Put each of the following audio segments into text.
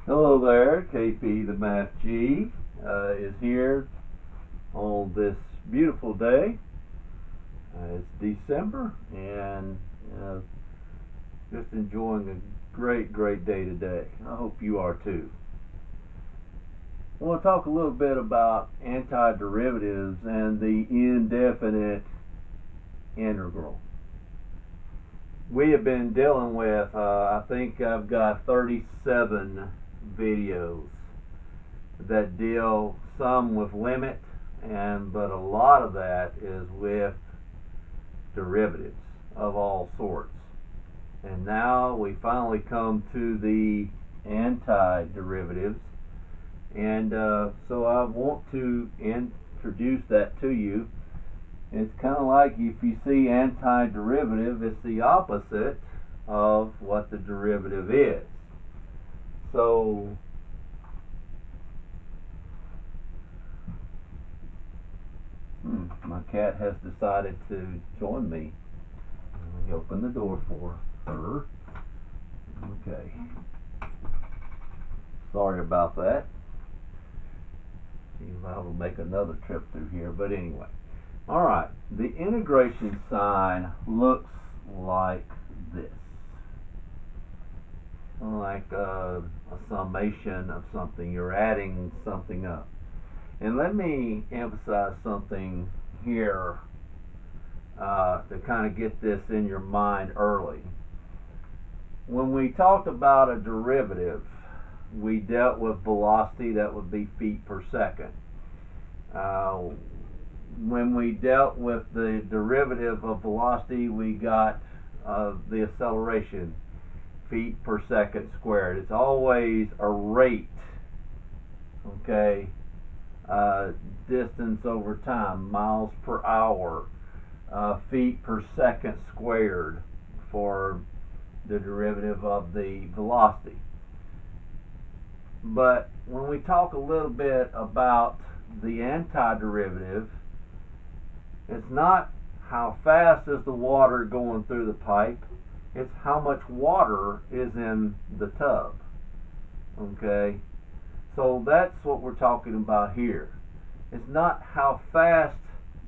Hello there, KP the Math G is here on this beautiful day. It's December and just enjoying a great day today. I hope you are too. I want to talk a little bit about antiderivatives and the indefinite integral. We have been dealing with, I think I've got 37 videos that deal some with limit, but a lot of that is with derivatives of all sorts. And now we finally come to the antiderivatives, and so I want to introduce that to you. It's kind of like if you see antiderivative, it's the opposite of what the derivative is. So my cat has decided to join me. Let me open the door for her. Okay. Sorry about that. See if I will make another trip through here, but anyway. Alright, the integration sign looks like this. Like a summation of something. You're adding something up. And let me emphasize something here to kind of get this in your mind early. When we talked about a derivative, we dealt with velocity, that would be feet per second. When we dealt with the derivative of velocity, we got the acceleration, feet per second squared. It's always a rate, okay? Distance over time, miles per hour, feet per second squared for the derivative of the velocity. But when we talk a little bit about the antiderivative, it's not how fast is the water going through the pipe, it's how much water is in the tub. Okay? So that's what we're talking about here. It's not how fast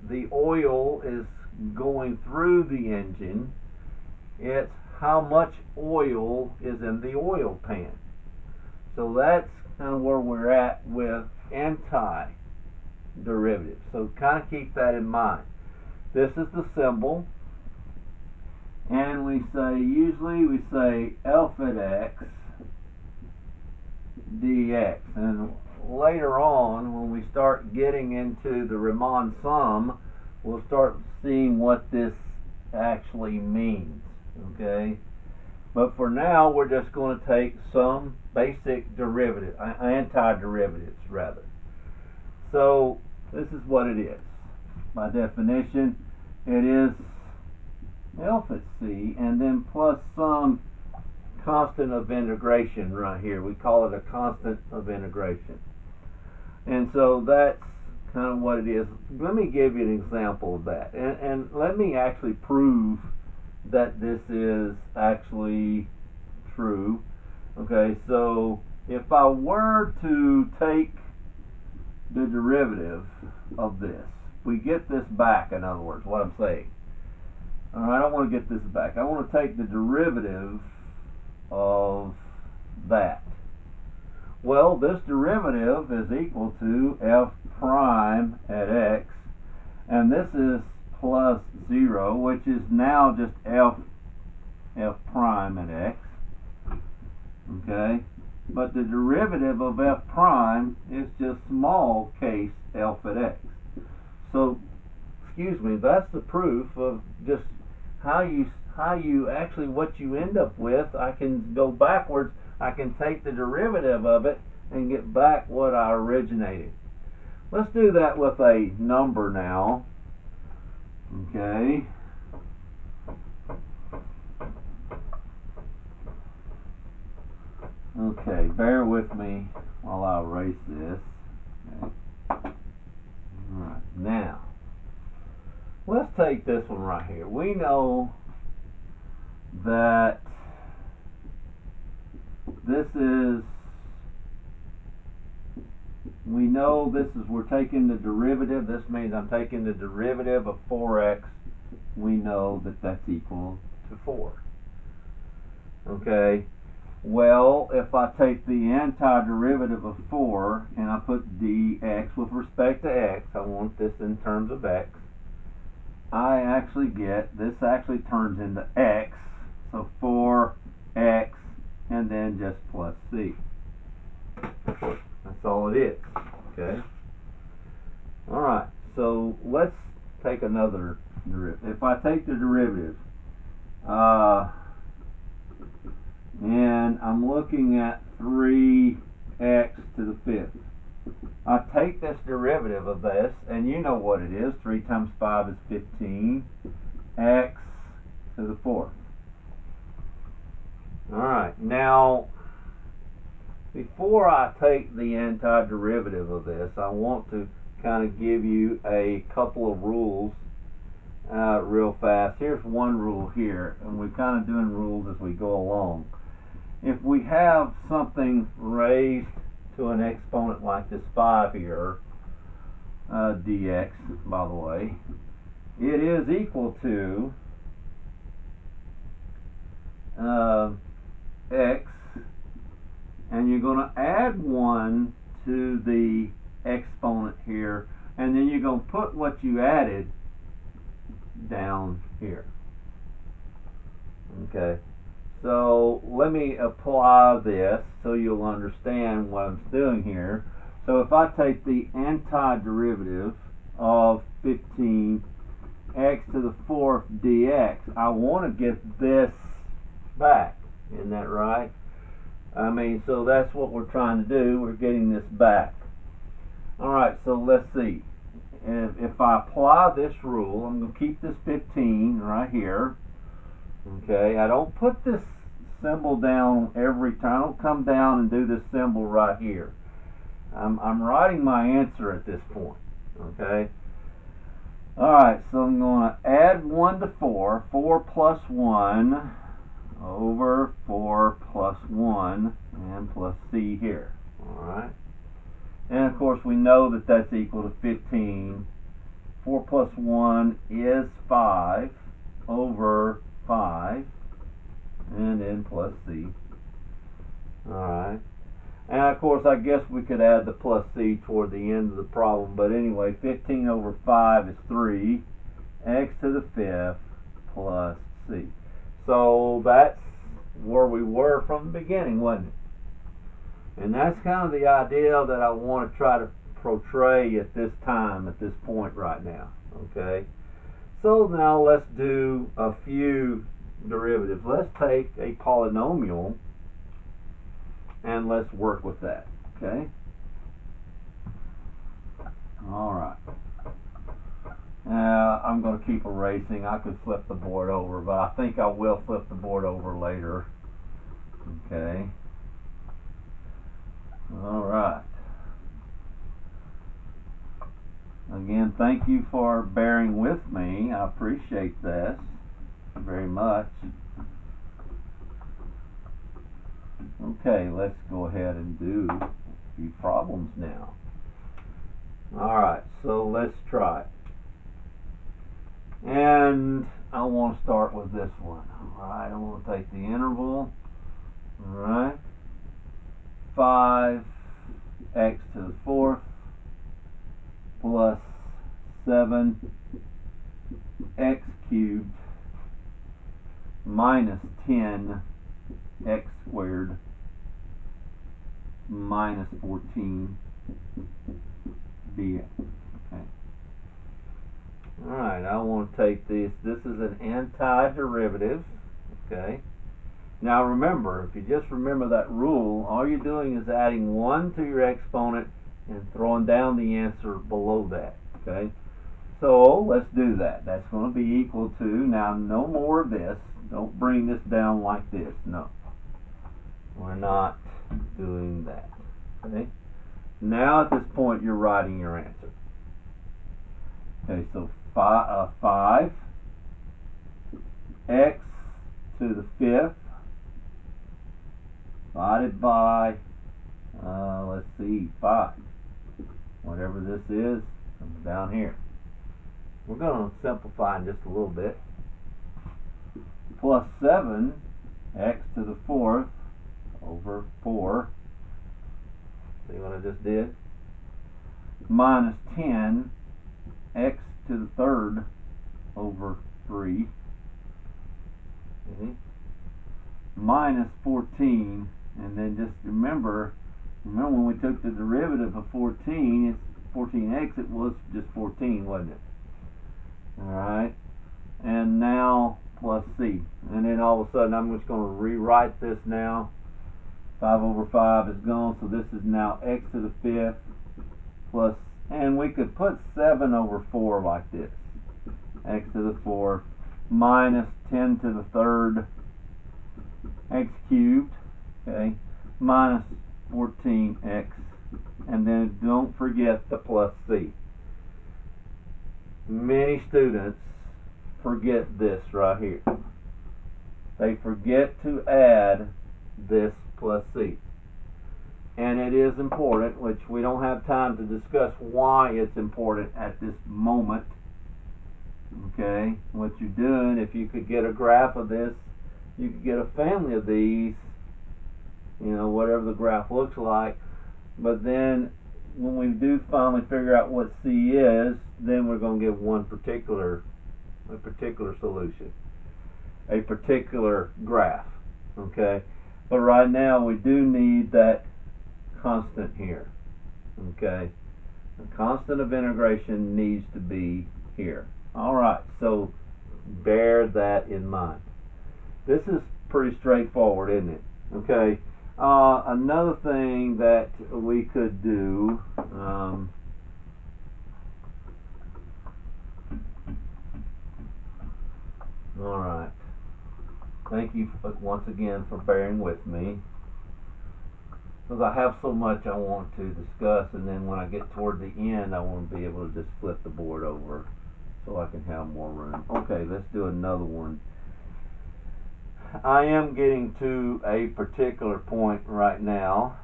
the oil is going through the engine, it's how much oil is in the oil pan. So that's kind of where we're at with antiderivative. So kind of keep that in mind. This is the symbol, and usually we say f at x dx, and later on when we start getting into the Riemann sum, we'll start seeing what this actually means, okay? But for now, we're just going to take some basic derivative, antiderivatives rather. So this is what it is. By definition, it is f at c and then plus some constant of integration right here. We call it a constant of integration. And so that's kind of what it is. Let me give you an example of that. And let me actually prove that this is actually true. Okay, so if I were to take the derivative of this, we get this back, in other words, what I'm saying. I don't want to get this back. I want to take the derivative of that. Well, this derivative is equal to f prime at x, and this is plus 0, which is now just f prime at x. Okay? But the derivative of f prime is just small case f at x. So, excuse me, that's the proof of just how you actually, what you end up with. I can go backwards. I can take the derivative of it and get back what I originated. Let's do that with a number now. Okay. Okay, bear with me while I erase this. Okay. Alright, now let's take this one right here. We know that this is we know we're taking the derivative. This means I'm taking the derivative of 4x. We know that that's equal to 4. Okay, well, if I take the antiderivative of 4 and I put dx with respect to x, I want this in terms of x, I actually get, this actually turns into x, so 4x and then just plus c. That's all it is. Okay. Alright, so let's take another derivative. If I take the derivative, and I'm looking at 3x to the 5th. I take this derivative of this, and you know what it is. 3 times 5 is 15. X to the 4th. Alright, now, before I take the antiderivative of this, I want to kind of give you a couple of rules real fast. Here's one rule here, and we're kind of doing rules as we go along. If we have something raised to an exponent like this 5 here, dx, by the way, it is equal to x, and you're going to add 1 to the exponent here, and then you're going to put what you added down here. Okay. So let me apply this so you'll understand what I'm doing here. So if I take the antiderivative of 15 x to the 4th dx, I want to get this back. Isn't that right? I mean, so that's what we're trying to do. We're getting this back. Alright, so let's see. If I apply this rule, I'm going to keep this 15 right here. Okay, I don't put this symbol down every time. I don't come down and do this symbol right here. I'm writing my answer at this point. Okay. Alright, so I'm going to add 1 to 4. 4 plus 1 over 4 plus 1 and plus c here. Alright. And of course we know that that's equal to 15. 4 plus 1 is 5 over 5, and then plus c. Alright. And of course, I guess we could add the plus c toward the end of the problem, but anyway, 15 over 5 is 3, x to the 5th plus c. So that's where we were from the beginning, wasn't it? And that's kind of the idea that I want to try to portray at this time, at this point right now. Okay? So now let's do a few derivatives. Let's take a polynomial and let's work with that. Okay? Alright. I'm going to keep erasing. I could flip the board over, but I think I will flip the board over later. Okay? Alright. Again, thank you for bearing with me. I appreciate this very much. Okay, let's go ahead and do a few problems now. Alright, so let's try it. And I want to start with this one. Alright, I want to take the interval. Alright. 5x to the 4th plus 7x cubed minus 10x squared minus 14 dx. Okay. Alright, I want to take this. This is an antiderivative. Okay. Now remember, if you just remember that rule, all you're doing is adding 1 to your exponent and throwing down the answer below that. Okay. So let's do that. That's going to be equal to, now no more of this. Don't bring this down like this. No. We're not doing that. Okay. Now at this point you're writing your answer. Okay, so 5 x to the 5th divided by, let's see, 5. Whatever this is comes down here. We're going to simplify in just a little bit. Plus 7 x to the 4th over 4. See what I just did? Minus 10 x to the 3rd over 3. Okay. Minus 14, and then just remember when we took the derivative of 14, it's 14x, it was just 14, wasn't it? Alright, and now plus c. And then all of a sudden I'm just going to rewrite this now. 5 over 5 is gone, so this is now x to the 5th plus, and we could put 7 over 4 like this. X to the 4th minus 10 to the 3rd x cubed, okay, minus 14x, and then don't forget the plus c. Many students forget this right here. They forget to add this plus c. And it is important, which we don't have time to discuss why it's important at this moment. Okay, what you're doing, if you could get a graph of this, you could get a family of these, you know, whatever the graph looks like. But then when we do finally figure out what C is, then we're going to give a particular solution, a particular graph. Okay, but right now we do need that constant here. Okay, the constant of integration needs to be here. Alright, so bear that in mind. This is pretty straightforward, isn't it? Okay. Another thing that we could do, alright, thank you once again for bearing with me, because I have so much I want to discuss, and then when I get toward the end I want to be able to just flip the board over so I can have more room. Okay, let's do another one. I am getting to a particular point right now.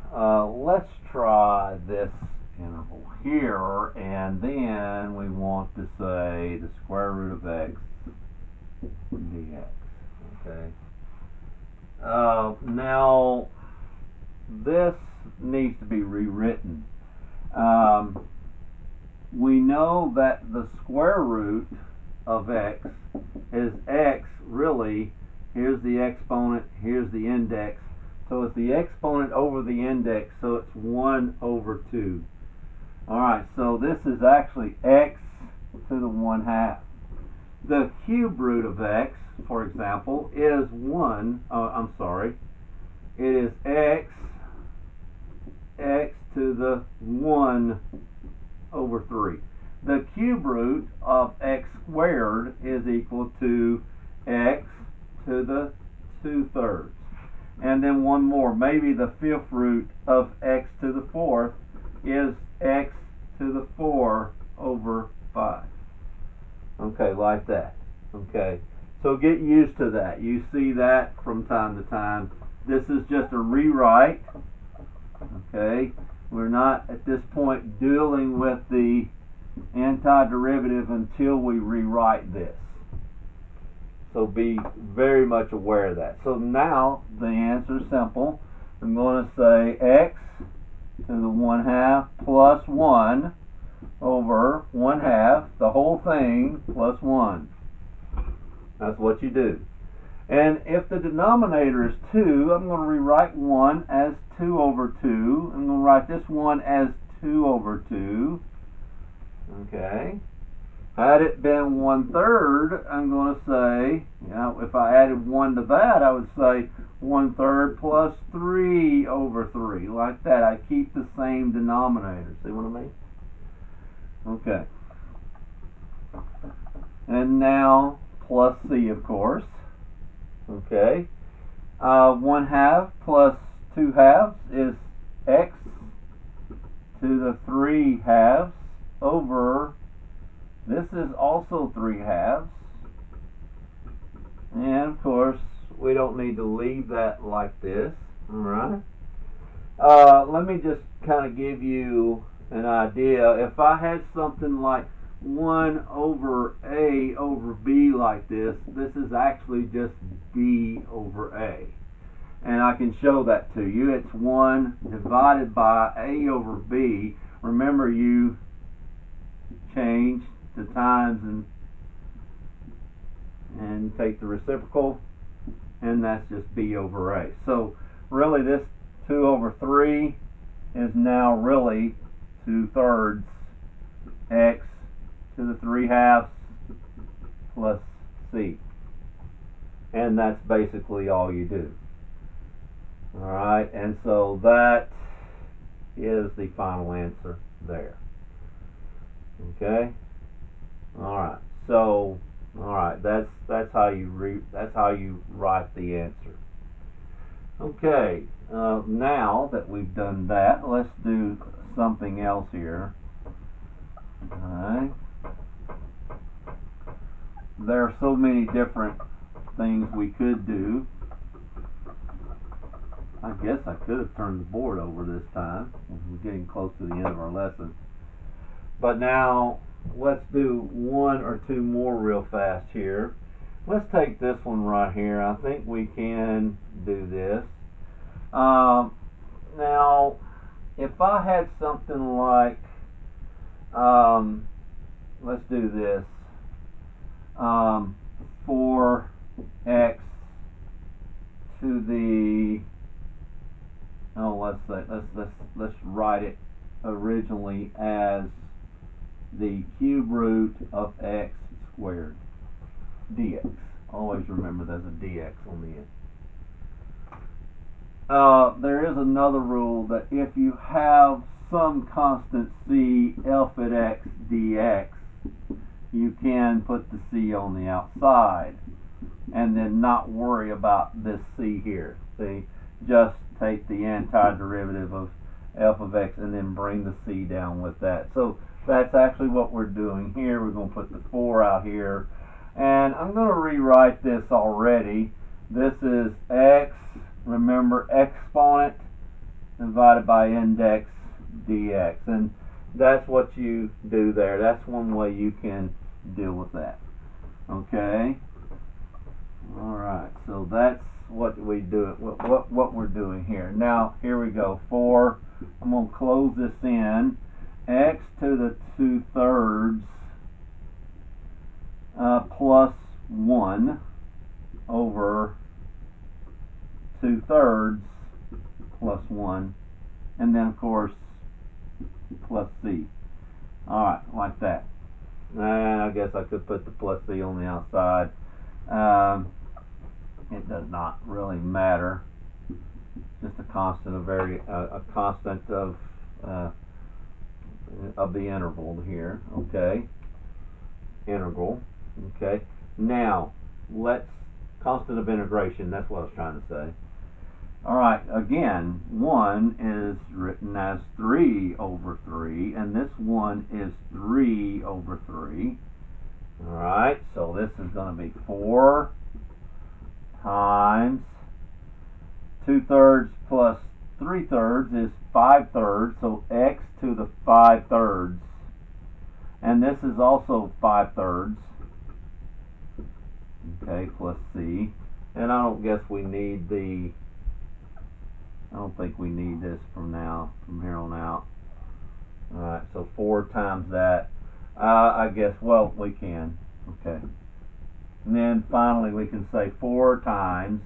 Let's try this interval here, and then we want to say the square root of x dx. Okay. Now this needs to be rewritten. We know that the square root of x is x, really. Here's the exponent, here's the index. So it's the exponent over the index, so it's 1 over 2. Alright, so this is actually x to the 1/2. The cube root of x, for example, is 1, it is x to the 1 over 3. The cube root of x squared is equal to x to the 2/3. And then one more, maybe the 5th root of x to the 4th is x to the 4 over 5. Okay, like that. Okay, so get used to that. You see that from time to time. This is just a rewrite. Okay, we're not at this point dealing with the antiderivative until we rewrite this. So be very much aware of that. So now the answer is simple. I'm going to say x to the 1/2 plus 1 over 1/2, the whole thing, plus 1. That's what you do. And if the denominator is 2, I'm going to rewrite 1 as 2 over 2. I'm going to write this 1 as 2 over 2. Okay. Had it been 1/3, I'm going to say, if I added 1 to that, I would say 1/3 plus 3 over 3. Like that. I keep the same denominator. See what I mean? Okay. And now plus c, of course. Okay. 1/2 plus 2/2 is x to the 3/2 over, this is also 3/2. And of course, we don't need to leave that like this. Alright. Let me just kind of give you an idea. If I had something like 1 over A over B like this, this is actually just B over A. And I can show that to you. It's 1 divided by A over B. Remember, you change the times and take the reciprocal, and that's just B over A. So really this 2 over 3 is now really 2/3 x to the 3/2 plus c. And that's basically all you do. Alright, and so that is the final answer there. Okay? Alright, so alright, that's how you write the answer. Okay, now that we've done that, let's do something else here. Alright. There are so many different things we could do. I guess I could have turned the board over this time. We're getting close to the end of our lesson. But now, let's do 1 or 2 more real fast here. Let's take this one right here. I think we can do this. Now, if I had something like, let's do this, 4x to the, let's write it originally as the cube root of x squared dx. Always remember there's a dx on the end. There is another rule that if you have some constant c f at x dx, you can put the c on the outside and then not worry about this c here. See, just take the antiderivative of f of x and then bring the c down with that. So that's actually what we're doing here. We're going to put the 4 out here, and I'm going to rewrite this already. This is x, remember, exponent divided by index dx, and that's what you do there. That's one way you can deal with that. Okay. Alright, so that's what we do, what we're doing here. Now here we go. 4, I'm going to close this in, x to the 2/3 plus 1 over 2/3 plus 1, and then of course plus c. Alright, like that. And I guess I could put the plus c on the outside. It does not really matter. Just a constant, a constant of the interval here. Okay, integral. Okay. Now let's constant of integration. That's what I was trying to say. All right. Again, 1 is written as 3 over 3, and this one is 3 over 3. All right. So this is going to be 4 times 2/3 plus 3/3 is 5/3, so x to the 5/3, and this is also 5/3. Okay, plus c, and I don't think we need this from here on out. All right, so 4 times that. I guess, well, we can. Okay. And then finally we can say 4 times,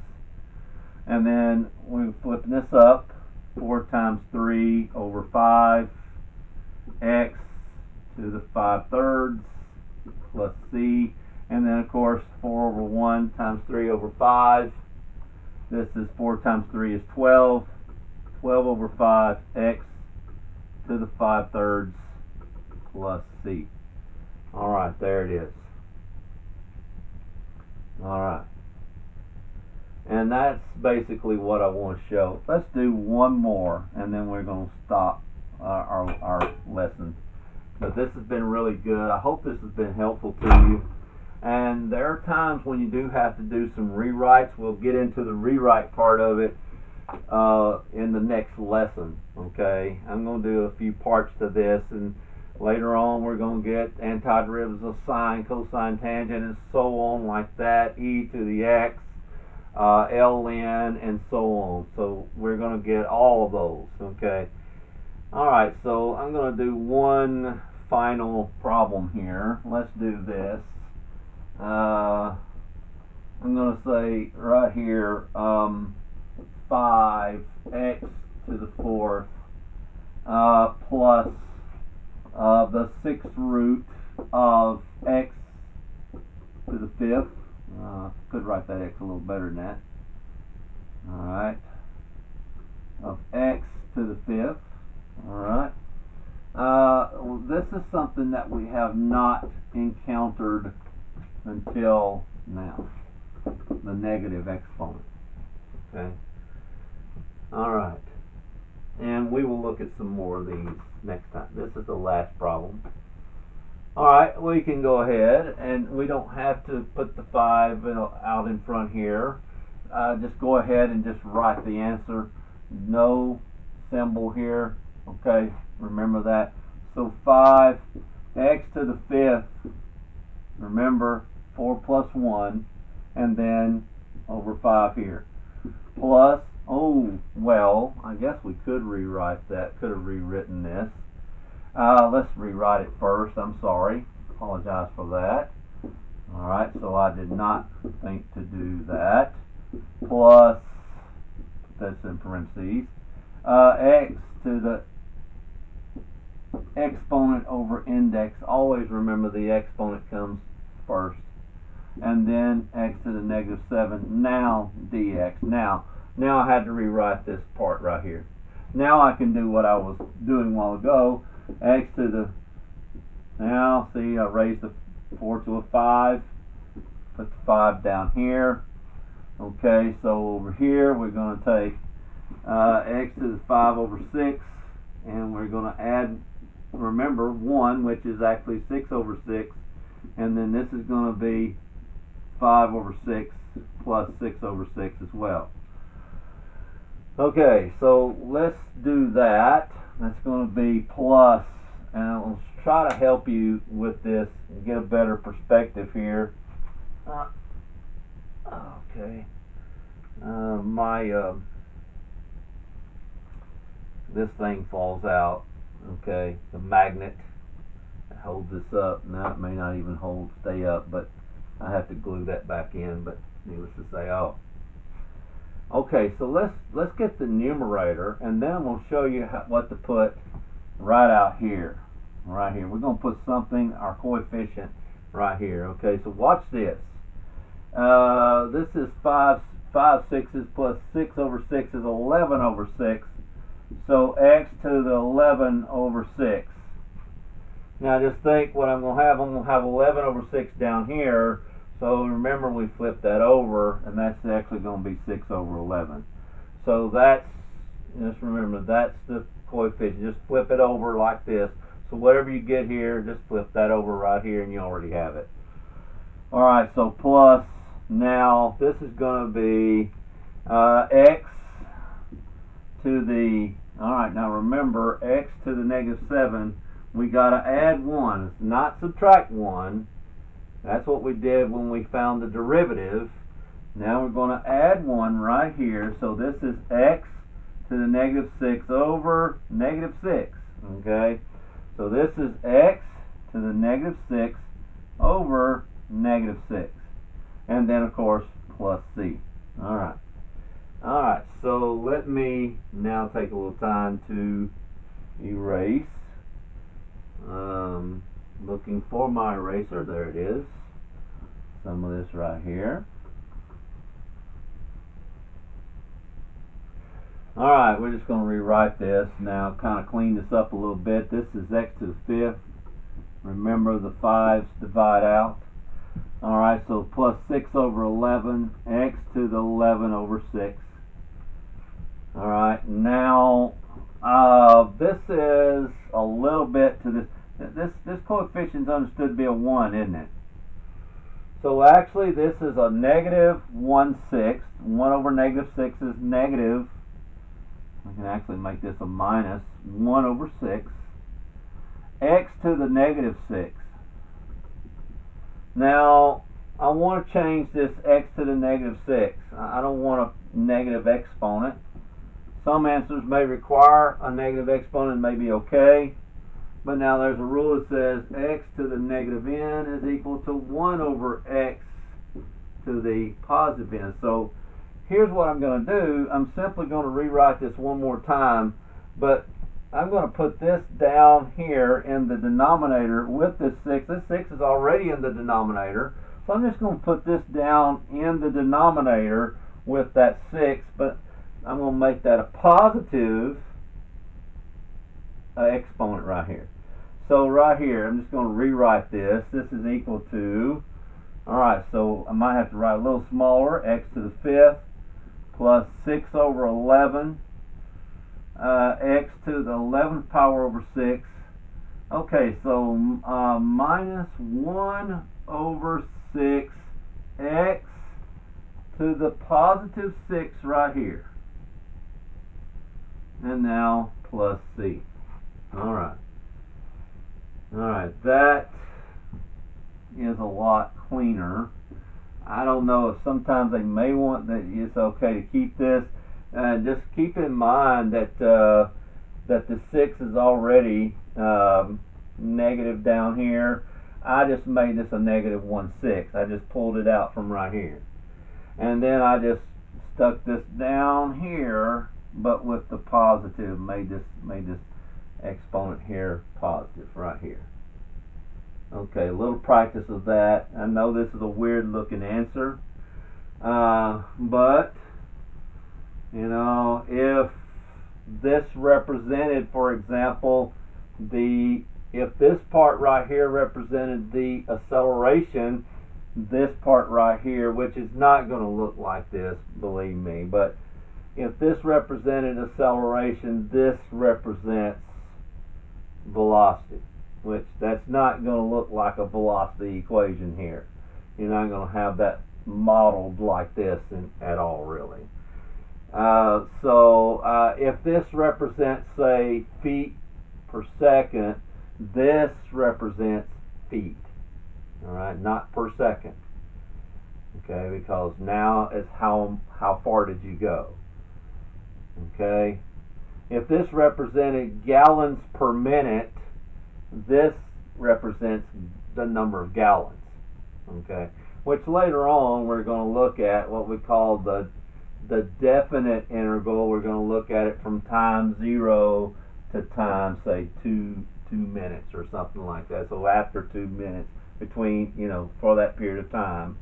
and then we're flipping this up, 4 times 3 over 5, x to the 5/3 plus c, and then of course 4 over 1 times 3 over 5. This is 4 times 3 is 12, 12 over 5, x to the 5/3 plus c. Alright, there it is. Alright, and that's basically what I want to show. Let's do one more and then we're going to stop our lesson. But this has been really good. I hope this has been helpful to you. And there are times when you do have to do some rewrites. We'll get into the rewrite part of it in the next lesson. Okay, I'm going to do a few parts to this, and later on we're going to get antiderivatives of sine, cosine, tangent, and so on like that, e to the x, ln, and so on. So we're going to get all of those. Okay. Alright, so I'm going to do one final problem here. Let's do this. I'm going to say right here, 5x to the fourth plus the sixth root of x to the fifth. Could write that x a little better than that. Alright, of x to the fifth. Alright. This is something that we have not encountered until now. The negative exponent. Okay. Alright. And we will look at some more of these next time. This is the last problem. Alright, we can go ahead, and we don't have to put the 5 out in front here. Just go ahead and just write the answer. No symbol here. Okay, remember that. So 5x to the fifth, remember 4 plus 1, and then over 5 here. Plus, oh, well, I guess we could rewrite that, could have rewritten this. Let's rewrite it first, I'm sorry. Apologize for that. Alright, so I did not think to do that. Plus, that's in parentheses, x to the exponent over index. Always remember the exponent comes first. And then x to the negative 7. Now dx. Now I had to rewrite this part right here. Now I can do what I was doing a while ago. X to the, now see, I raised the 4 to a 5. Put the 5 down here. Okay, so over here we're going to take x to the 5 over 6, and we're going to add, remember, 1, which is actually 6 over 6, and then this is going to be 5 over 6 plus 6 over 6 as well. Okay, so let's do that. That's going to be plus, and I'll try to help you with this and get a better perspective here. Okay. This thing falls out. Okay, the magnet that holds this up. Now it may not even stay up, but I have to glue that back in. But needless to say, oh. Okay, so let's get the numerator, and then we'll show you what to put right out here. Right here, we're going to put something, our coefficient, right here. Okay, so watch this. This is 5 sixes plus 6 over 6 is 11 over 6. So x to the 11 over 6. Now just think what I'm going to have. I'm going to have 11 over 6 down here. So remember we flipped that over, and that's actually going to be 6 over 11. So that's, just remember, that's the coefficient. Just flip it over like this. So whatever you get here, just flip that over right here, and you already have it. Alright, so plus, now this is going to be x to the, alright, now remember, x to the negative 7, we got to add 1, not subtract 1. That's what we did when we found the derivative. Now we're going to add 1 right here. So this is x to the negative 6 over negative 6. Okay? So this is x to the negative 6 over negative 6. And then, of course, plus c. Alright. Alright, so let me now take a little time to erase. Looking for my eraser. There it is. Some of this right here. Alright, we're just going to rewrite this now, kind of clean this up a little bit. This is x to the fifth. Remember the 5's divide out. Alright, so plus 6 over 11, x to the 11 over 6. Alright, now this is a little bit to this. This coefficient is understood to be a 1, isn't it? So actually this is a negative 1/6. 1 over negative 6 is negative we can actually make this a minus 1 over 6, x to the negative 6. Now, I want to change this x to the negative 6. I don't want a negative exponent. Some answers may require a negative exponent, may be okay. But now there's a rule that says x to the negative n is equal to 1 over x to the positive n. So here's what I'm going to do. I'm simply going to rewrite this one more time, but I'm going to put this down here in the denominator with this 6. This 6 is already in the denominator, so I'm just going to put this down in the denominator with that 6, but I'm going to make that a positive exponent right here. So right here, I'm just going to rewrite this. This is equal to, alright, so I might have to write a little smaller, x to the 5th plus 6 over 11, x to the 11th power over 6. Okay, so minus 1 over 6 x to the positive 6 right here. And now plus c. Alright. Alright, that is a lot cleaner. I don't know if sometimes they may want that it's okay to keep this. Just keep in mind that that the 6 is already negative down here. I just made this a negative 1/6. I just pulled it out from right here. And then I just stuck this down here, but with the positive, made this exponent here positive right here. Okay, a little practice of that. I know this is a weird looking answer, but you know, if this represented, for example, if this part right here represented the acceleration, this part right here, which is not going to look like this, believe me, but if this represented acceleration, this represents velocity, which that's not going to look like a velocity equation here. You're not going to have that modeled like this at all, really. If this represents, say, feet per second, this represents feet. All right, not per second. Okay, because now it's how far did you go. Okay. If this represented gallons per minute, this represents the number of gallons. Okay, which later on we're going to look at what we call the definite interval. We're going to look at it from time 0 to time, say, 2 minutes or something like that. So after 2 minutes, between, you know, for that period of time,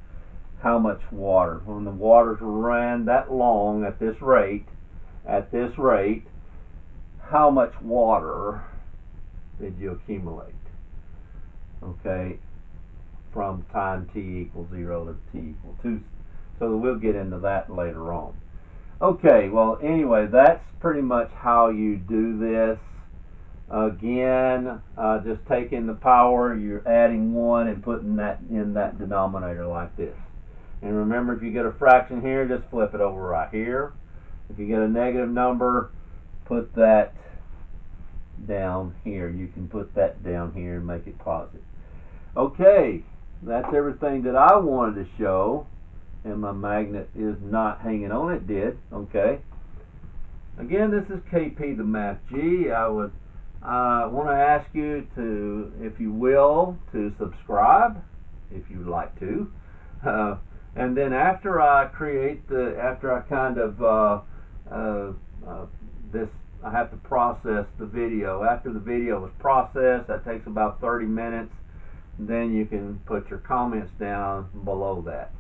how much water, when the waters ran that long at this rate, how much water did you accumulate? Okay, from time t equals 0 to t equals 2. So we'll get into that later on. Okay, well, anyway, that's pretty much how you do this. Again, just taking the power, you're adding 1 and putting that in that denominator like this. And remember, if you get a fraction here, just flip it over right here. If you get a negative number, put that down here. You can put that down here and make it positive. Okay, that's everything that I wanted to show. And my magnet is not hanging on. It did. Okay. Again, this is KP the Math G. I would want to ask you to, if you will, to subscribe, if you'd like to. And then after I I have to process the video. After the video is processed, that takes about 30 minutes. Then you can put your comments down below that.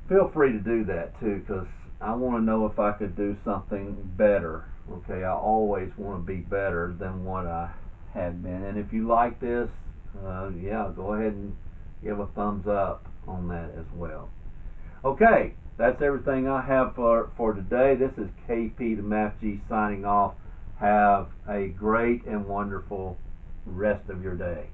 Feel free to do that too, because I want to know if I could do something better. Okay, I always want to be better than what I have been. And if you like this, yeah, go ahead and give a thumbs up on that as well. Okay, that's everything I have for today. This is KP the Math G signing off. Have a great and wonderful rest of your day.